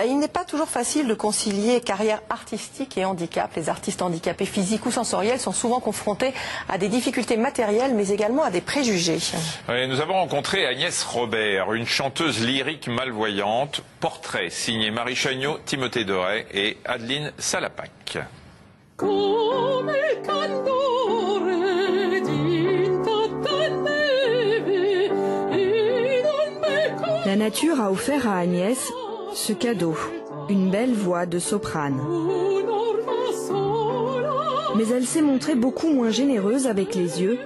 Il n'est pas toujours facile de concilier carrière artistique et handicap. Les artistes handicapés physiques ou sensoriels sont souvent confrontés à des difficultés matérielles, mais également à des préjugés. Oui, nous avons rencontré Agnès Robert, une chanteuse lyrique malvoyante. Portrait signé Marie Chagnot, Timothée Deray et Adeline Salapac. La nature a offert à Agnès ce cadeau, une belle voix de soprane. Mais elle s'est montrée beaucoup moins généreuse avec les yeux.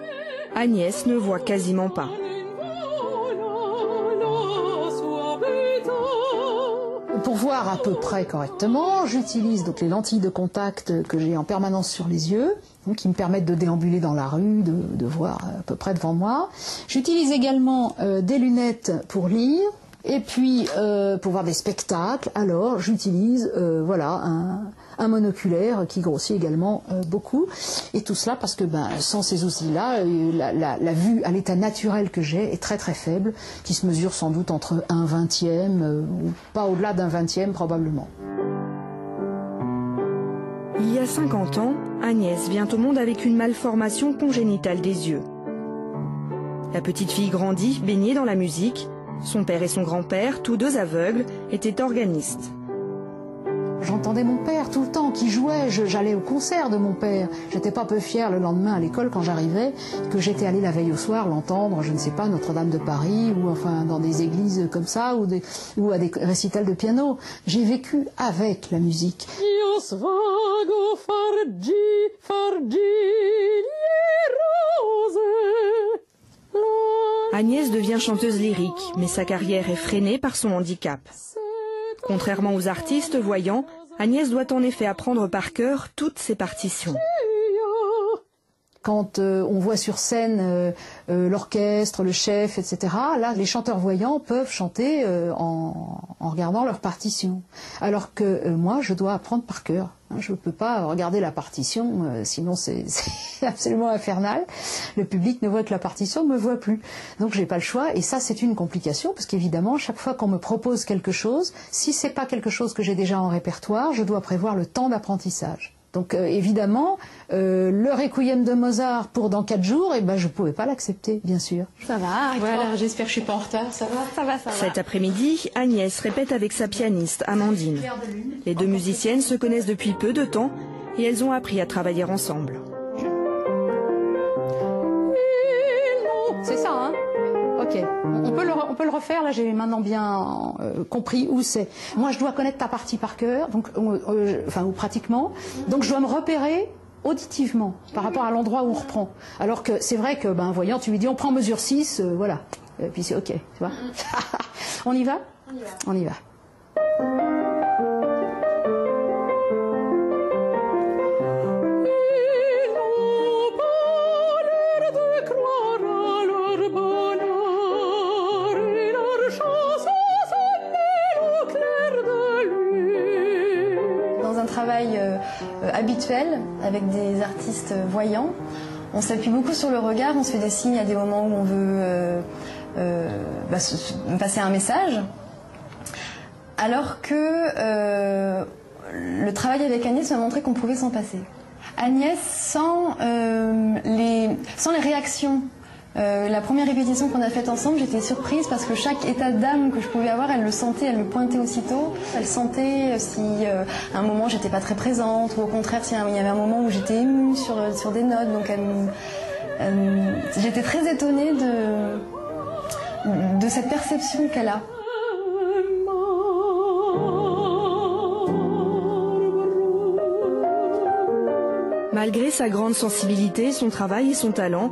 Agnès ne voit quasiment pas. Pour voir à peu près correctement, j'utilise donc les lentilles de contact que j'ai en permanence sur les yeux, qui me permettent de déambuler dans la rue, de voir à peu près devant moi. J'utilise également des lunettes pour lire. Et puis, pour voir des spectacles, alors j'utilise voilà, un monoculaire qui grossit également beaucoup. Et tout cela parce que sans ces outils-là, la vue à l'état naturel que j'ai est très très faible, qui se mesure sans doute entre 1/20e, ou pas au-delà d'un 20e probablement. Il y a 50 ans, Agnès vient au monde avec une malformation congénitale des yeux. La petite fille grandit, baignée dans la musique. Son père et son grand-père, tous deux aveugles, étaient organistes. J'entendais mon père tout le temps qui jouait, j'allais au concert de mon père. J'étais pas peu fière le lendemain à l'école quand j'arrivais, que j'étais allée la veille au soir l'entendre, je ne sais pas, Notre-Dame de Paris, ou enfin dans des églises comme ça, ou à des récitals de piano. J'ai vécu avec la musique. Agnès devient chanteuse lyrique, mais sa carrière est freinée par son handicap. Contrairement aux artistes voyants, Agnès doit en effet apprendre par cœur toutes ses partitions. Quand on voit sur scène l'orchestre, le chef, etc., là, les chanteurs voyants peuvent chanter en regardant leur partition. Alors que moi, je dois apprendre par cœur. Je ne peux pas regarder la partition, sinon c'est absolument infernal. Le public ne voit que la partition, ne me voit plus. Donc je n'ai pas le choix, et ça c'est une complication, parce qu'évidemment, chaque fois qu'on me propose quelque chose, si ce n'est pas quelque chose que j'ai déjà en répertoire, je dois prévoir le temps d'apprentissage. Donc évidemment, le Requiem de Mozart pour dans 4 jours, je ne pouvais pas l'accepter, bien sûr. Ça va, voilà, j'espère que je ne suis pas en retard, ça va, ça va, ça va. Cet après-midi, Agnès répète avec sa pianiste, Amandine. Les deux musiciennes se connaissent depuis peu de temps et elles ont appris à travailler ensemble. C'est ça, hein? Ok, on peut le refaire, là j'ai maintenant bien compris où c'est. Moi je dois connaître ta partie par cœur, donc, ou pratiquement, donc je dois me repérer auditivement par rapport à l'endroit où on reprend. Alors que c'est vrai que, voyant, tu lui dis on prend mesure 6, voilà, et puis c'est ok, tu vois. On y va? On y va. On y va. Travail habituel avec des artistes voyants. On s'appuie beaucoup sur le regard, on se fait des signes à des moments où on veut passer un message. Alors que le travail avec Agnès m'a montré qu'on pouvait s'en passer. Agnès, sans les réactions, la première répétition qu'on a faite ensemble, j'étais surprise parce que chaque état d'âme que je pouvais avoir, elle le sentait, elle me pointait aussitôt. Elle sentait si à un moment j'étais pas très présente, ou au contraire s'il y avait un moment où j'étais émue sur des notes. Donc j'étais très étonnée de cette perception qu'elle a. Malgré sa grande sensibilité, son travail et son talent,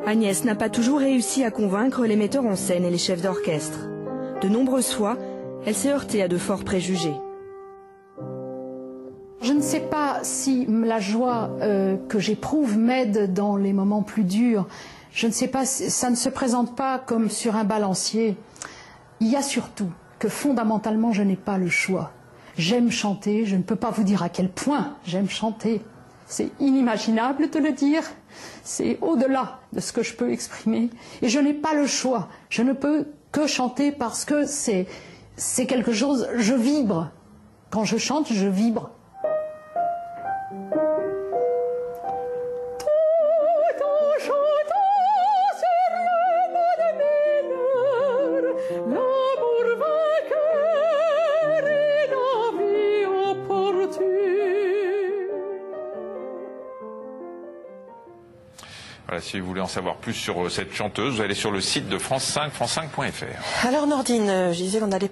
Agnès n'a pas toujours réussi à convaincre les metteurs en scène et les chefs d'orchestre. De nombreuses fois, elle s'est heurtée à de forts préjugés. Je ne sais pas si la joie que j'éprouve m'aide dans les moments plus durs. Je ne sais pas, ça ne se présente pas comme sur un balancier. Il y a surtout que fondamentalement, je n'ai pas le choix. J'aime chanter, je ne peux pas vous dire à quel point j'aime chanter. C'est inimaginable de le dire, c'est au-delà de ce que je peux exprimer. Et je n'ai pas le choix, je ne peux que chanter parce que c'est c'est quelque chose, je vibre. Quand je chante, je vibre. Voilà, si vous voulez en savoir plus sur cette chanteuse, vous allez sur le site de France 5, france5.fr. Alors Nordine, je disais qu'on allait